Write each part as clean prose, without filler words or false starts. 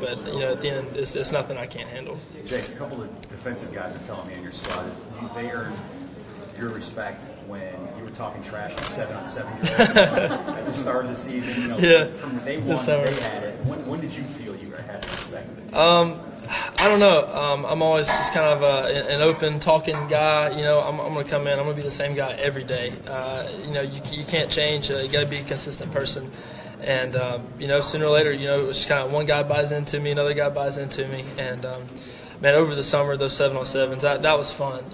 But at the end, it's nothing I can't handle. Jake, a couple of defensive guys are telling me in your squad they earned your respect when you were talking trash on 7-on-7 drills at the start of the season. Yeah. From day one, they had it. When did you feel you had the respect of the team? I don't know. I'm always just kind of an open, talking guy. I'm going to come in. I'm going to be the same guy every day. You can't change. You got to be a consistent person. And, sooner or later, it was kind of one guy buys into me, another guy buys into me. And, man, over the summer, those 7-on-7s, that was fun.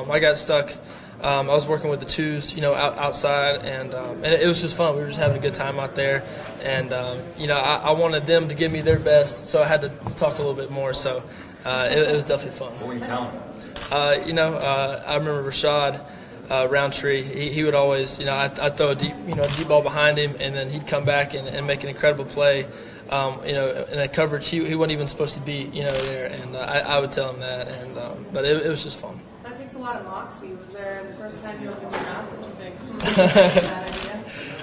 I got stuck. I was working with the twos, outside, and it was just fun. We were just having a good time out there. And, I wanted them to give me their best, so I had to talk a little bit more. So it was definitely fun. What were you telling them? I remember Rashad Roundtree. He would always, I'd throw a deep ball behind him, and then he'd come back and make an incredible play. In a coverage he wasn't even supposed to be, there. And I would tell him that. And but it was just fun. That takes a lot of moxie. Was there the first time you opened your mouth and you think, that's a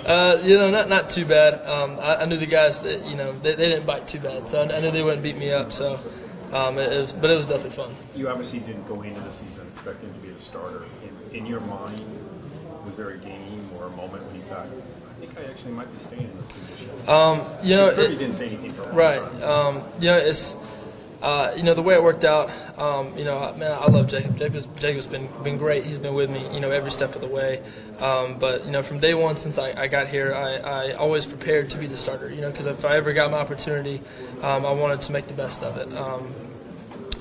bad idea? Not too bad. I knew the guys that they didn't bite too bad, so I knew they wouldn't beat me up. So, it was definitely fun. You obviously didn't go into the season expecting to be a starter. In your mind, was there a game or a moment when you thought, I think I actually might be staying in this position? You didn't say anything for a long time. It's. The way it worked out, man, I love Jacob. Jacob's been great. He's been with me, every step of the way. But from day one since I got here, I always prepared to be the starter, because if I ever got my opportunity, I wanted to make the best of it.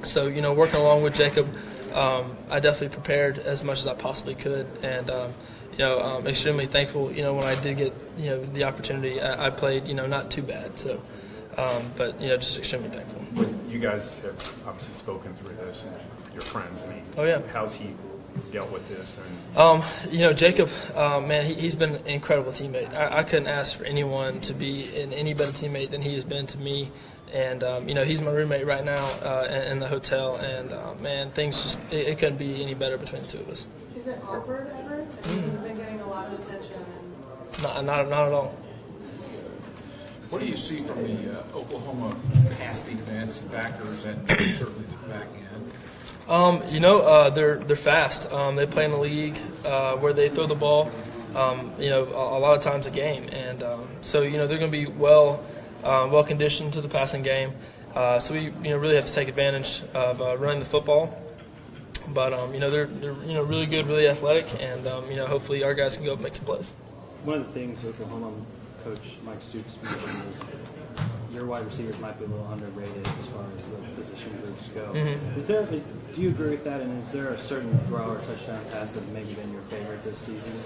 So, working along with Jacob, I definitely prepared as much as I possibly could. And, I'm extremely thankful, when I did get, the opportunity, I played, not too bad. So, but, just extremely thankful. You guys have obviously spoken through this, and your friends. Oh, yeah. How's he dealt with this? And Jacob, man, he's been an incredible teammate. I couldn't ask for anyone to be any better teammate than he has been to me. And, he's my roommate right now in the hotel. And, man, things just it couldn't be any better between the two of us. Is it awkward ever? You've been getting a lot of attention. Not at all. What do you see from the Oklahoma pass defense, backers, and certainly the back end? They're fast. They play in a league where they throw the ball, a lot of times a game, and so they're going to be well conditioned to the passing game. So we really have to take advantage of running the football. But they're really good, really athletic, and hopefully our guys can go up and make some plays. One of the things Oklahoma Coach Mike Stoops mentioned is your wide receivers might be a little underrated as far as the position groups go. Mm-hmm. Do you agree with that? And is there a certain throw or touchdown pass that maybe been your favorite this season?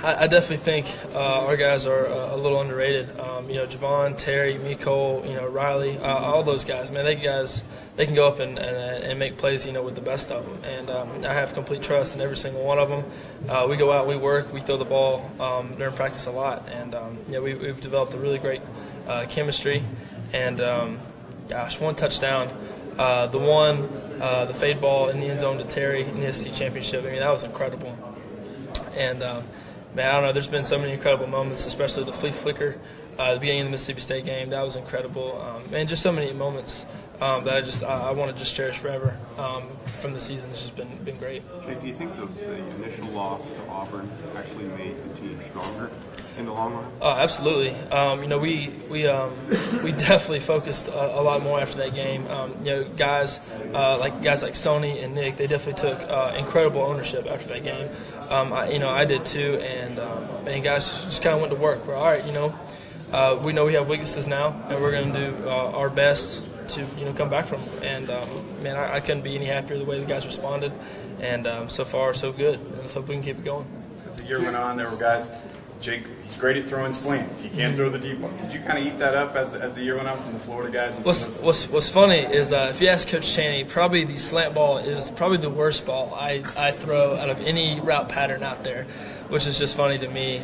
I definitely think our guys are a little underrated. Javon, Terry, Mecole, Riley, all those guys, man, they can go up and make plays, with the best of them. And I have complete trust in every single one of them. We go out, we work, we throw the ball during practice a lot. And, we've developed a really great chemistry. And, one touchdown. The fade ball in the end zone to Terry in the SEC championship, that was incredible. And, man, I don't know, there's been so many incredible moments, especially the flea flicker at the beginning of the Mississippi State game. That was incredible. And just so many moments that I want to just cherish forever from the season. It's just been great. Jake, do you think the initial loss to Auburn actually made the team stronger in the long run? Absolutely. We definitely focused a lot more after that game. Guys like Sony and Nick, they definitely took incredible ownership after that game. I did too, and guys just kind of went to work. We're all right. We know we have weaknesses now, and we're going to do our best to come back from them. And man, I couldn't be any happier the way the guys responded. And so far, so good. And let's hope we can keep it going. As the year went on, there were guys. Jake, he's great at throwing slants. He can throw the deep one. Did you kind of eat that up as the year went on from the Florida guys? What's funny is if you ask Coach Chaney, probably the slant ball is probably the worst ball I throw out of any route pattern out there, which is just funny to me.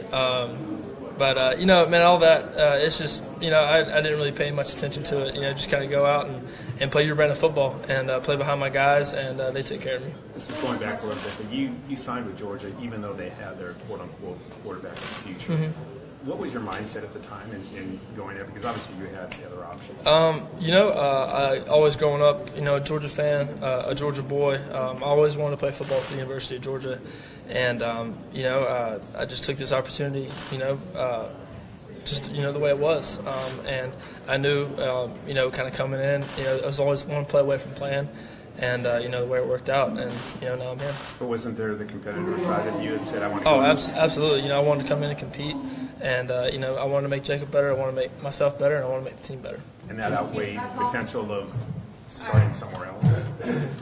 But man, all that it's just I didn't really pay much attention to it. Just kind of go out and play your brand of football and play behind my guys, and they took care of me. This is going back a little bit, but you signed with Georgia even though they had their quote unquote quarterback of the future. Mm-hmm. What was your mindset at the time in going there? Because obviously you had the other options. I always growing up, a Georgia fan, a Georgia boy. I always wanted to play football at the University of Georgia, and I just took this opportunity. Just the way it was, and I knew, kind of coming in, I was always one play away from playing. And, the way it worked out, and, now I'm here. But wasn't there the competitor side of you that said, I want to go? Oh, absolutely. I wanted to come in and compete, and, I wanted to make Jacob better, I want to make myself better, and I want to make the team better. And that outweighed the potential of starting somewhere else?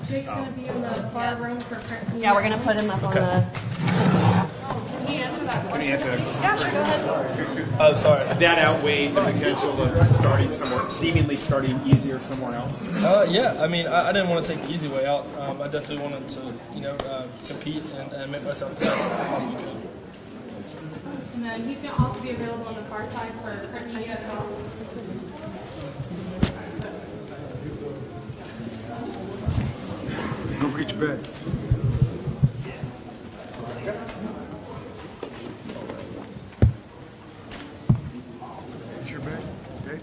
Jake's going to be in the far room for print. Yeah, we're going to put him up on the... Can he answer that question? Can you answer that question? Yeah, sure, go ahead. Sorry. That outweighed the potential of starting somewhere, seemingly starting easier somewhere else? Yeah, I didn't want to take the easy way out. I definitely wanted to, compete and make myself the best I possibly could. And then he's going to also be available on the far side for print media as well. Don't forget your bag. It's your bag, okay?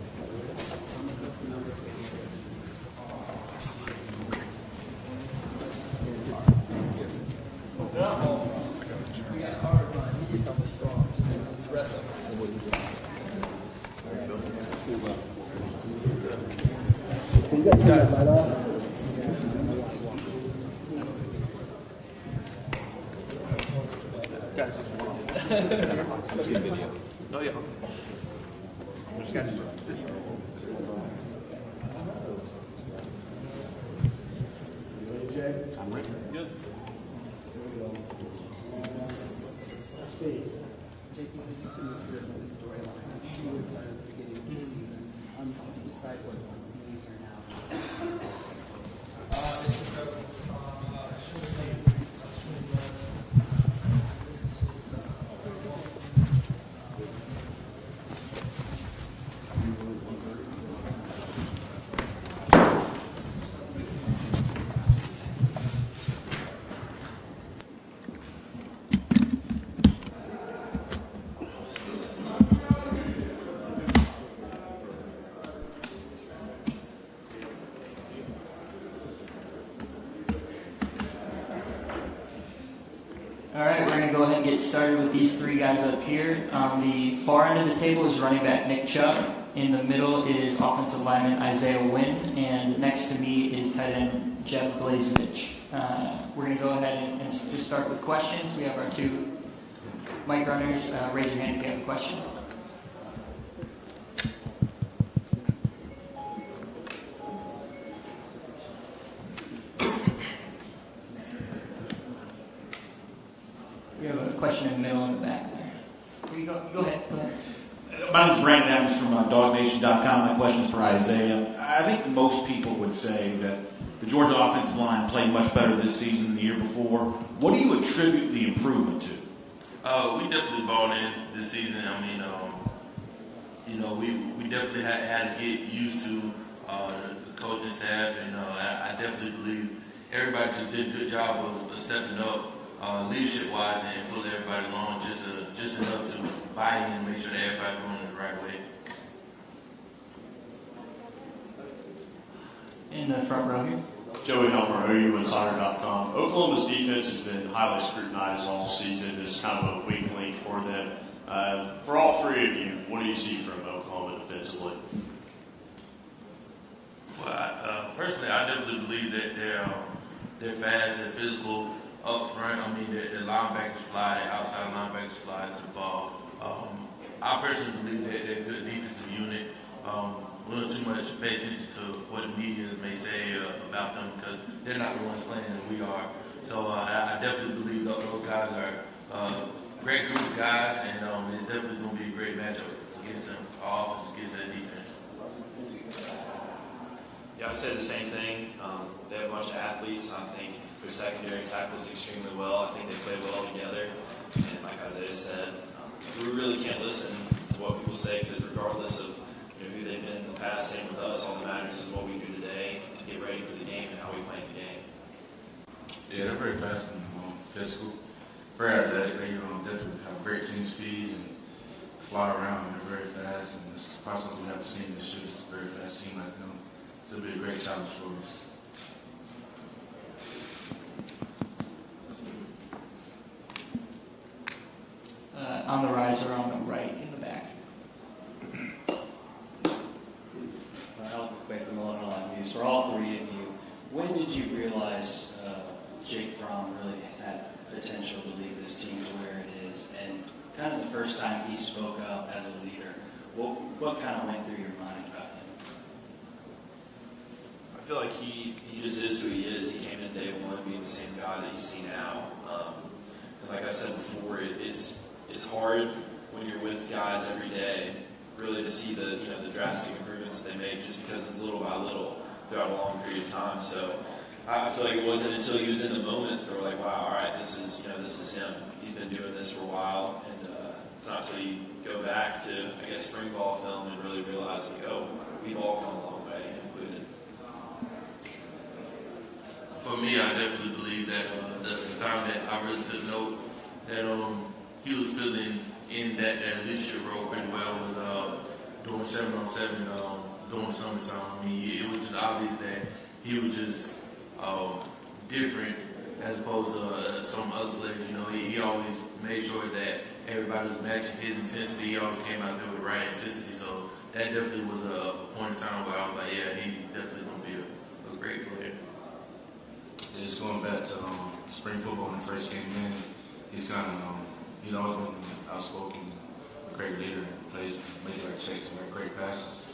No, yeah. I'm ready. Good. All right, we're going to go ahead and get started with these three guys up here. On the far end of the table is running back Nick Chubb. In the middle is offensive lineman Isaiah Wynn. And next to me is tight end Jeb Blazevich. We're going to go ahead and just start with questions. We have our two mic runners. Raise your hand if you have a question. We have a question in the middle and the back there. Go ahead. My name is Brandon Adams from DogNation.com. My question is for Isaiah. I think most people would say that the Georgia offensive line played much better this season than the year before. What do you attribute the improvement to? We definitely balled in this season. We definitely had to get used to the coaching staff, and I definitely believe everybody just did a good job of stepping up leadership-wise and pulling everybody along just enough to buy in and make sure that everybody's going in the right way. In the front row here. Joey Helmer, OUinsider.com. Oklahoma's defense has been highly scrutinized all season. It's kind of a weak link for them. For all three of you, what do you see from Oklahoma defensively? Well, personally, I definitely believe that they're fast, they're physical up front. The linebackers fly, the outside linebackers fly to the ball. I personally believe that they're a good defensive unit. We don't too much pay attention to what the media may say about them because they're not the ones playing as we are. So I definitely believe those guys are a great group of guys, and it's definitely going to be a great matchup against them, our offense against their defense. Yeah, I'd say the same thing. They have a bunch of athletes. I think their secondary tackles extremely well. I think they play well together. And like Isaiah said, we really can't listen to what people say because regardless of who they've been in the past, same with us, all that matters is what we do today to get ready for the game and how we play in the game. Yeah, they're very fast and physical. Very athletic. They definitely have great team speed and fly around and they're very fast, and it's possible we haven't seen this year. It's a very fast team like them. So it'll be a great challenge for us. On the rise or on the right in the back. From Illinois News. For all three of you, when did you realize Jake Fromm really had potential to lead this team to where it is? And kind of the first time he spoke up as a leader, what kind of went through your mind about him? I feel like he just is who he is. He came in day one being the same guy that you see now. And like I said before, it's hard when you're with guys every day really to see the drastic improvements that they make just because it's little by little throughout a long period of time. So I feel like it wasn't until he was in the moment that we're like, wow, all right, this is him. He's been doing this for a while, and it's not until you go back to, I guess, spring ball film and really realize, like, oh, we've all come a long way, included. For me, I definitely believe that the time that I really took note that he was filling in that leadership role pretty well with doing 7-on-7 during the summertime. I mean, it was just obvious that he was just different as opposed to some other players. He always made sure that everybody was matching his intensity. He always came out there with the right intensity. So that definitely was a point in time where I was like, yeah, he's definitely going to be a great player. Just going back to spring football when he first came in, he's kind of he'd always been outspoken, a great leader, plays, making like checks and great passes.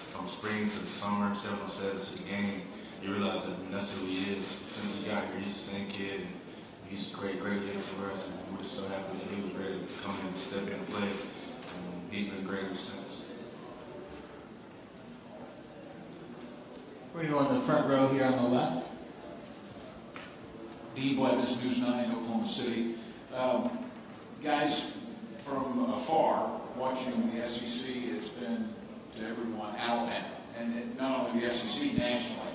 From spring to the summer, 7-on-7 to the game, you realize that that's who he is. Since he got here, he's the same kid, and he's a great leader for us, and we're just so happy that he was ready to come in and step in and play. He's been great ever since. We're going to go in the front row here on the left. Dean WSB News 9, Oklahoma City. Guys, from afar, watching the SEC, it's been to everyone Alabama, and not only the SEC, nationally.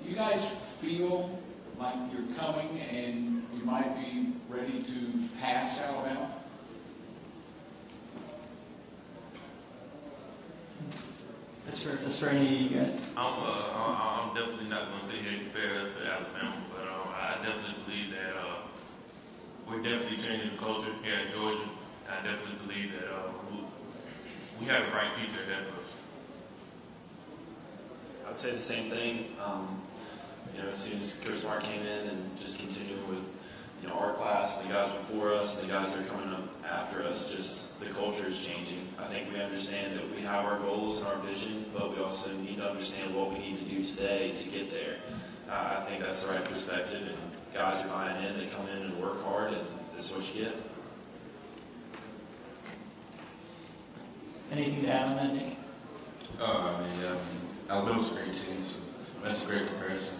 You guys feel like you're coming and you might be ready to pass Alabama? That's for any of you guys. I'm definitely not going to sit here and compare us to Alabama, but I definitely believe that we're definitely changing the culture here at Georgia. I definitely believe that we have a bright future ahead of us. I'd say the same thing. As soon as Coach Smart came in and just continuing with our class, and the guys before us, and the guys that are coming up after us, just the culture is changing. I think we understand that we have our goals and our vision, but we also need to understand what we need to do today to get there. I think that's the right perspective, and guys are buying in. They come in and work hard, and this is what you get. Anything to add on that, Nick? Alabama's a great team, so that's a great comparison.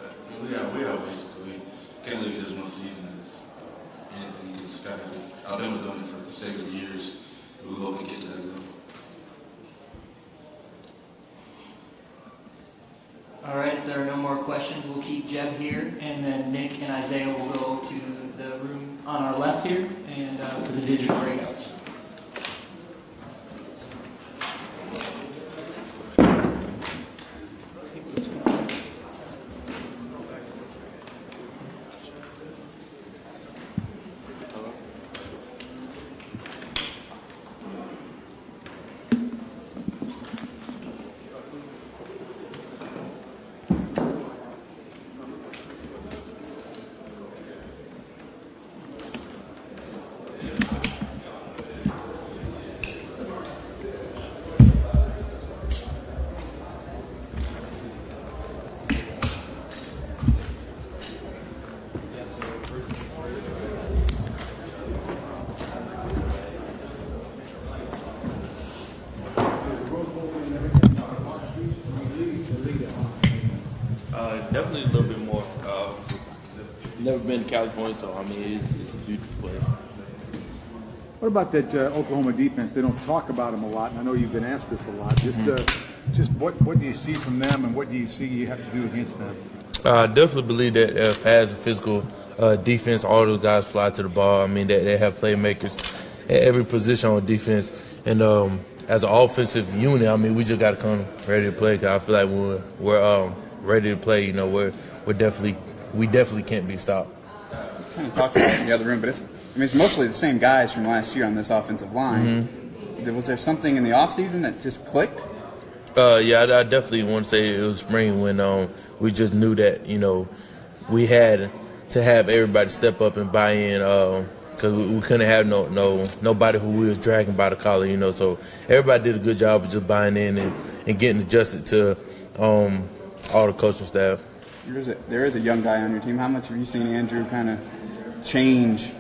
But we have basically, can't look at this one season as anything. You just got to have Alabama doing it for consecutive years. We hope to get to that level. All right, if there are no more questions, we'll keep Jeb here, and then Nick and Isaiah will go to the room on our left here and for the digital breakouts. Definitely a little bit more. Never been to California, so I mean, it's a beautiful place. What about that Oklahoma defense? They don't talk about them a lot, and I know you've been asked this a lot. Just what do you see from them, and what do you see you have to do against them? I definitely believe that they're fast and physical defense. All those guys fly to the ball. I mean, they have playmakers, every position on defense. And as an offensive unit, I mean, we just got to come ready to play. Cause I feel like when we're ready to play, you know, we definitely can't be stopped. Kind of talked about it in the other room, but it's mostly the same guys from last year on this offensive line. Mm-hmm. Was there something in the offseason that just clicked? Yeah, I definitely want to say it was spring when we just knew that, you know, we had to have everybody step up and buy in because we couldn't have nobody who we was dragging by the collar, you know. So everybody did a good job of just buying in and getting adjusted to all the coaching staff. There is a young guy on your team. How much have you seen Andrew kind of change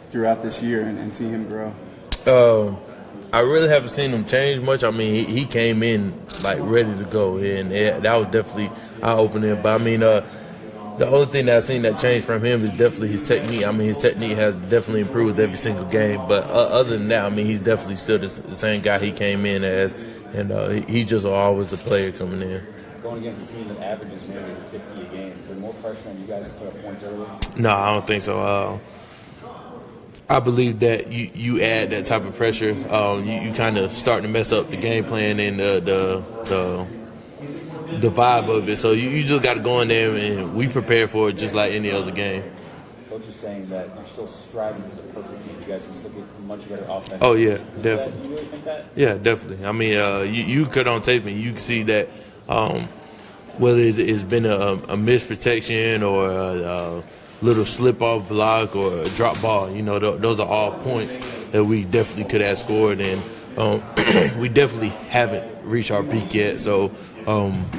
throughout this year and see him grow? I really haven't seen him change much. I mean, he came in like ready to go, and that was definitely eye-opening. But I mean, the only thing that I've seen that change from him is definitely his technique. I mean, his technique has definitely improved every single game. But other than that, I mean, he's definitely still the same guy he came in as, and he just always the player coming in. Going against a team that averages nearly 50 a game, is there more pressure on you guys to put up points early? No, I don't think so. I believe that you add that type of pressure, you kind of start to mess up the game plan and the vibe of it. So you just got to go in there and we prepare for it just like any other game. Coach is saying that you're still striving for the perfect game. You guys can still get much better offense. Oh yeah, definitely. You really think that? Yeah, definitely. I mean, you cut on tape and you can see that whether it's been a missed protection or a little slip-off block or a drop ball, you know, those are all points that we definitely could have scored, and we definitely haven't reached our peak yet. So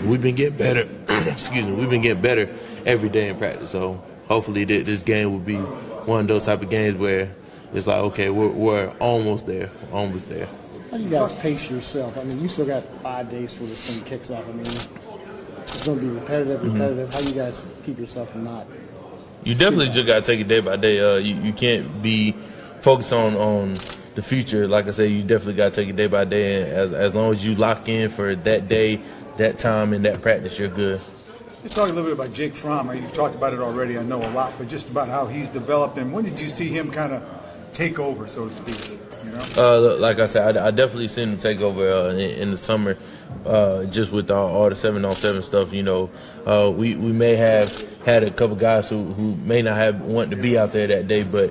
we've been getting better. Excuse me, we've been getting better every day in practice. So hopefully this game will be one of those type of games where it's like, okay, we're almost there, almost there. How do you guys pace yourself? I mean, you still got 5 days before this thing kicks off. I mean, it's going to be repetitive. Mm-hmm. How do you guys keep yourself from not? You definitely just got to take it day by day. You can't be focused on the future. Like I said, you definitely got to take it day by day. And as long as you lock in for that day, that time, and that practice, you're good. Let's talk a little bit about Jake Fromm. You've talked about it already, I know a lot, but just about how he's developed. And when did you see him kind of take over, so to speak? You know? Like I said, I definitely seen him take over in the summer, just with all the 7-on-7 stuff. You know, we may have had a couple guys who may not have wanted to be out there that day, but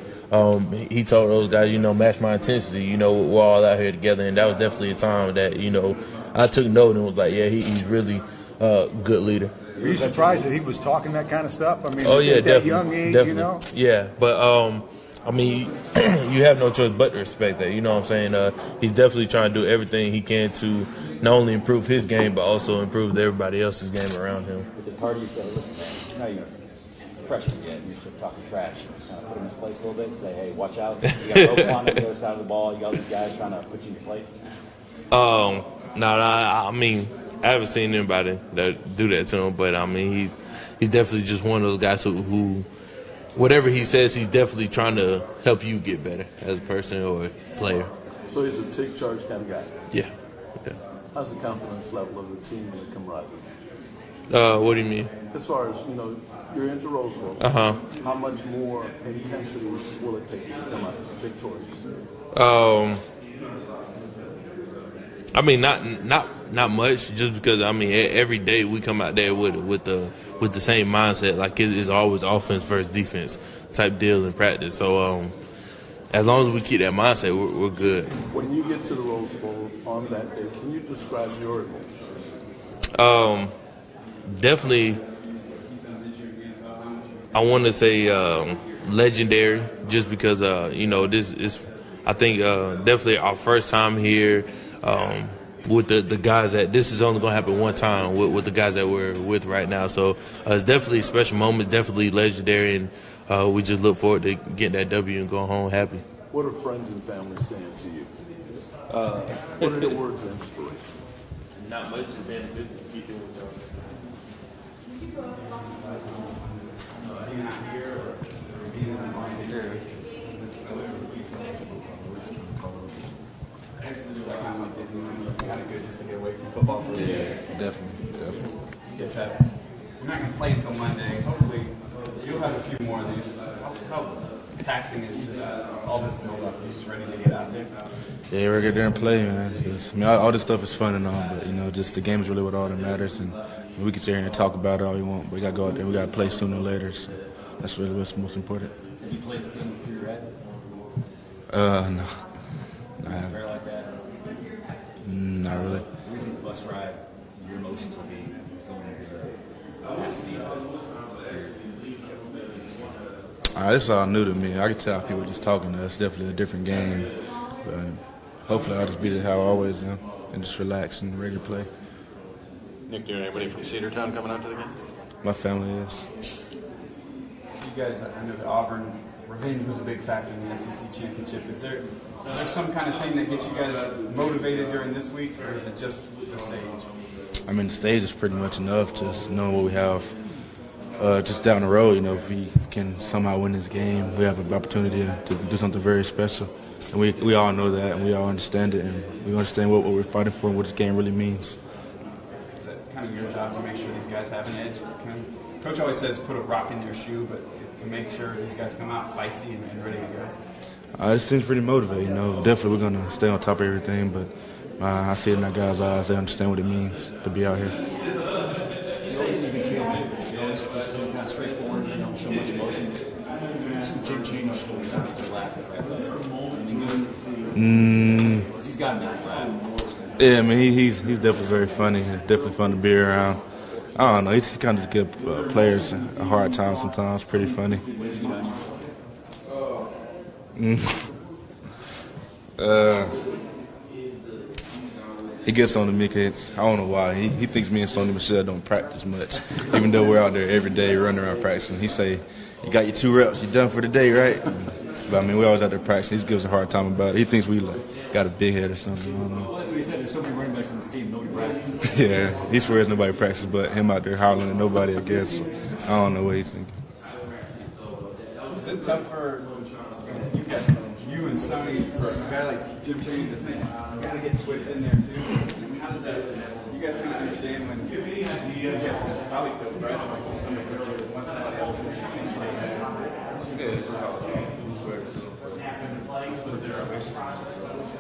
he told those guys, you know, match my intensity. You know, we're all out here together, and that was definitely a time that, you know, I took note and was like, yeah, he's really a good leader. Were you surprised that he was talking that kind of stuff? I mean, oh yeah, at that young age, definitely. You know? Yeah, but I mean, you have no choice but to respect that. You know what I'm saying? He's definitely trying to do everything he can to not only improve his game, but also improve everybody else's game around him. With the party, you say, listen, man, you're not even a freshman yet, and you're still talking trash. Kind of put him in his place a little bit and say, hey, watch out. You got Roquan on the other side of the ball. You got all these guys trying to put you in your place. No, I mean, I haven't seen anybody that do that to him, but I mean, he's definitely just one of those guys who whatever he says, he's definitely trying to help you get better as a person or a player. So he's a take charge kind of guy. Yeah. How's the confidence level of the team and the camaraderie? What do you mean? As far as, you know, you're into Roseville. How much more intensity will it take to come out victorious? I mean, not much, just because I mean every day we come out there with the same mindset, like it is always offense versus defense type deal in practice. So as long as we keep that mindset, we're good. When you get to the Rose Bowl on that day, can you describe your emotions? Definitely, I want to say legendary, just because you know, this is, I think, definitely our first time here. With the guys that this is only going to happen one time with the guys that we're with right now. So it's definitely a special moment, definitely legendary, and we just look forward to getting that W and going home happy. What are friends and family saying to you? What are the words of inspiration? Not much, just saying business, keep doing what y'all. Kind of good just to get away from football for a little bit. Yeah, definitely. Yes, you're not going to play until Monday. Hopefully, you'll have a few more of these. How taxing is just all this build-up? You're just ready to get out there? Yeah, we're get there and play, man. All this stuff is fun and all, but just the game is really what all that matters. And we can sit here and talk about it all we want, but we got to go out there and we got to play sooner or later. So that's really what's most important. Have you played this game through your head? No. I haven't. Fair like that? Not really. What do you think the bus ride, your emotions will be going into Pasadena? This is all new to me. I can tell people just talking to us. It's definitely a different game. But hopefully I'll just be how I always am and just relax and ready to play. Nick, do you have anybody from Cedartown coming out to the game? My family is. You guys, I know that Auburn revenge was a big factor in the SEC championship. Is there some kind of thing that gets you guys motivated during this week, or is it just the stage? I mean, the stage is pretty much enough. Just knowing what we have just down the road. If we can somehow win this game, we have an opportunity to do something very special. And we all know that, and we all understand it, and we understand what we're fighting for and what this game really means. Is that kind of your job to make sure these guys have an edge? Coach always says put a rock in their shoe, but to make sure these guys come out feisty and ready to go. This team's pretty motivated. Definitely we're going to stay on top of everything, but I see it in our guys' eyes. They understand what it means to be out here. It's not even kid. You always just kind of straightforward. You don't show much emotion. Some Jake change stories out there laughing, right? He's got that laugh. Yeah, I mean, he's definitely very funny. Definitely fun to be around. I don't know. He just kind of just give players a hard time sometimes. Pretty funny. He gets on to me because I don't know why. He thinks me and Sonny Michelle don't practice much, even though we're out there every day running around practicing. He say, "You got your 2 reps. You done for the day, right?" But I mean, we always out there practicing. He just gives us a hard time about it. He thinks we got a big head or something. I don't know. Well, that's what he said. There's so many running backs on this team. Nobody practices. Yeah, he swears nobody practices, but him out there howling at nobody, I guess. I don't know what he's thinking. Is it tough for you and Sonny, for a guy like Jim Chaney, to think you got to get switched in there too? I mean, how does that? You guys kind of understand when you guys probably still fresh, like somebody wants somebody else. Yeah, it's just how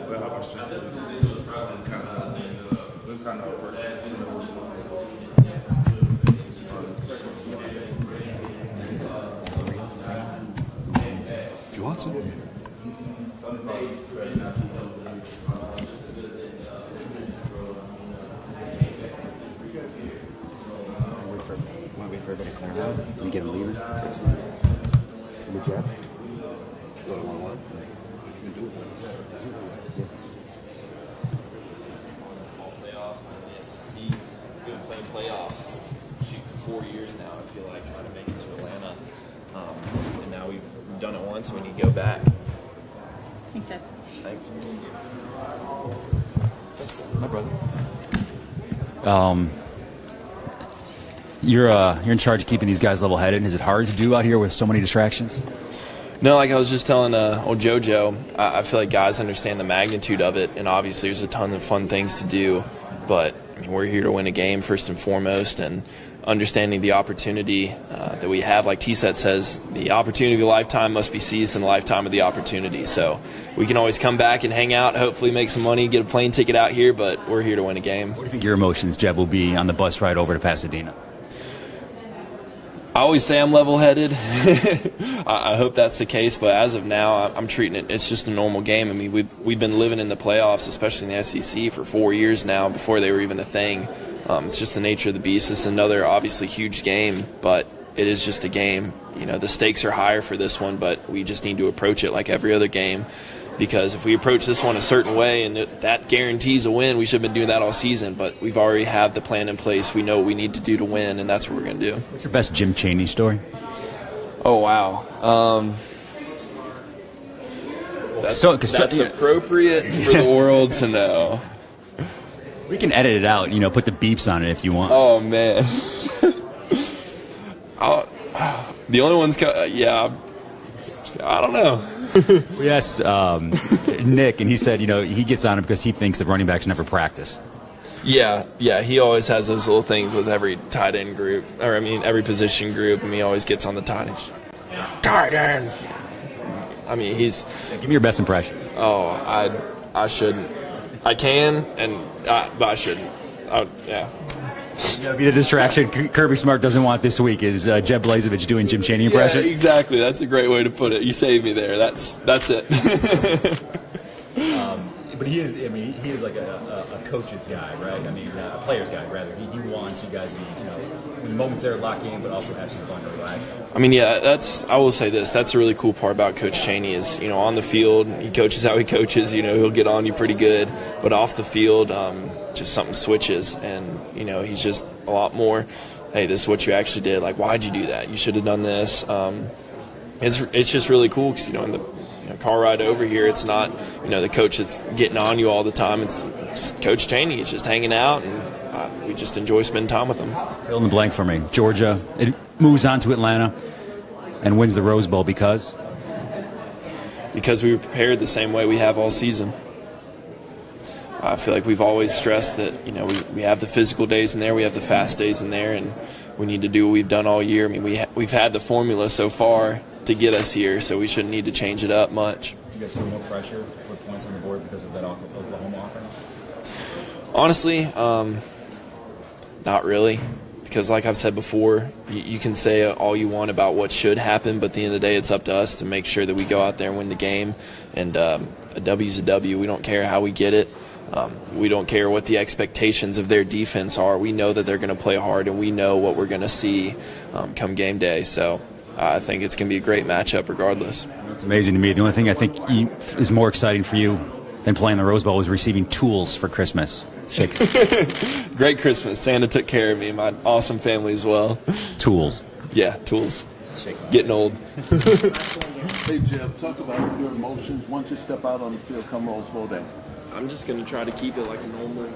we'll have our strength. We'll kind of work. If you want some. Wait for everybody to clear out and get him leaving. Good job. You want one? You can do it. Playoffs, the SEC. We've been playing playoffs for 4 years now. I feel like trying to make it to Atlanta, and now we've done it once. We need to go back. Thanks, Ed. Thanks. My brother. You're in charge of keeping these guys level-headed. Is it hard to do out here with so many distractions? No, like I was just telling old JoJo, I feel like guys understand the magnitude of it, and obviously there's a ton of fun things to do, but I mean, we're here to win a game first and foremost, and understanding the opportunity that we have, like T-Set says, the opportunity of a lifetime must be seized in the lifetime of the opportunity. So we can always come back and hang out, hopefully make some money, get a plane ticket out here, but we're here to win a game. What do you think your emotions, Jeb, will be on the bus ride over to Pasadena? I always say I'm level-headed. I hope that's the case, but as of now, I'm treating it, it's just a normal game. I mean, we've been living in the playoffs, especially in the SEC, for 4 years now, before they were even a thing. It's just the nature of the beast. It's another, obviously, huge game, but it is just a game. You know, the stakes are higher for this one, but we just need to approach it like every other game, because if we approach this one a certain way and that guarantees a win, we should have been doing that all season, but we've already have the plan in place. We know what we need to do to win, and that's what we're going to do. What's your best Jim Chaney story? Oh, wow. That's appropriate for the world to know. We can edit it out, put the beeps on it if you want. Oh, man. The only one's, I don't know. We asked Nick, and he said, he gets on him because he thinks that running backs never practice. Yeah, he always has those little things with every tight end group, every position group, and he always gets on the tight end. Tight ends. I mean, he's. Give me your best impression. Oh, I shouldn't. I can, but I shouldn't. Yeah. You gotta be the distraction Kirby Smart doesn't want this week is Jeb Blazevich doing Jim Chaney impression. Yeah, exactly. That's a great way to put it. You saved me there. That's it. But he is. I mean, he is like a coach's guy, right? I mean, a player's guy rather. He wants you guys to be, when the moment's there, lock in, but also have some fun and relax. I mean, yeah. I will say this. That's a really cool part about Coach Chaney is, on the field, he coaches how he coaches. He'll get on you pretty good, but off the field, just something switches, and he's just a lot more. Hey, this is what you actually did. Like, why'd you do that? You should have done this. It's just really cool because in the car ride over here, it's not the coach that's getting on you all the time. It's just Coach Chaney. He's just hanging out, and we just enjoy spending time with him. Fill in the blank for me. Georgia, it moves on to Atlanta and wins the Rose Bowl because we were prepared the same way we have all season. I feel like we've always stressed that we have the physical days in there, we have the fast days in there, and we need to do what we've done all year. I mean, we've had the formula so far to get us here, so we shouldn't need to change it up much. Do you guys feel more pressure to put points on the board because of that Oklahoma offense? Honestly, not really. Because like I've said before, you can say all you want about what should happen, but at the end of the day, it's up to us to make sure that we go out there and win the game. And a W's a W. We don't care how we get it. We don't care what the expectations of their defense are. We know that they're going to play hard, and we know what we're going to see come game day. So I think it's going to be a great matchup regardless. It's amazing to me. The only thing I think is more exciting for you than playing the Rose Bowl is receiving tools for Christmas. Great Christmas. Santa took care of me and my awesome family as well. Tools. Yeah, tools. Getting old. Hey, Jeb, talk about your emotions once you step out on the field come Rose Bowl day. I'm just going to try to keep it like a normal.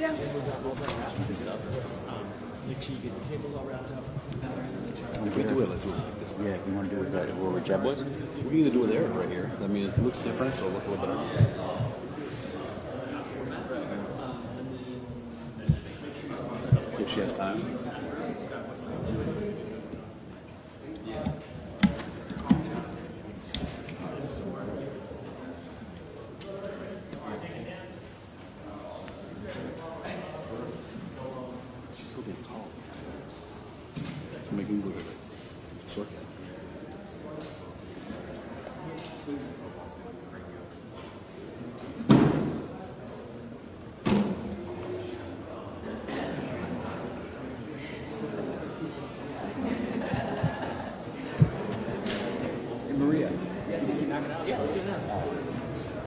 Yeah. Make sure you get the tables all wrapped up. If we do it, let's do it like this. Yeah, if you want to do it where Jeb was. We can either do it there or right here. I mean, it looks different, so look a little better. If she has time. She's still being tall. So make me look at it. Short. Maria, did you knock it out? Yeah, let's do that.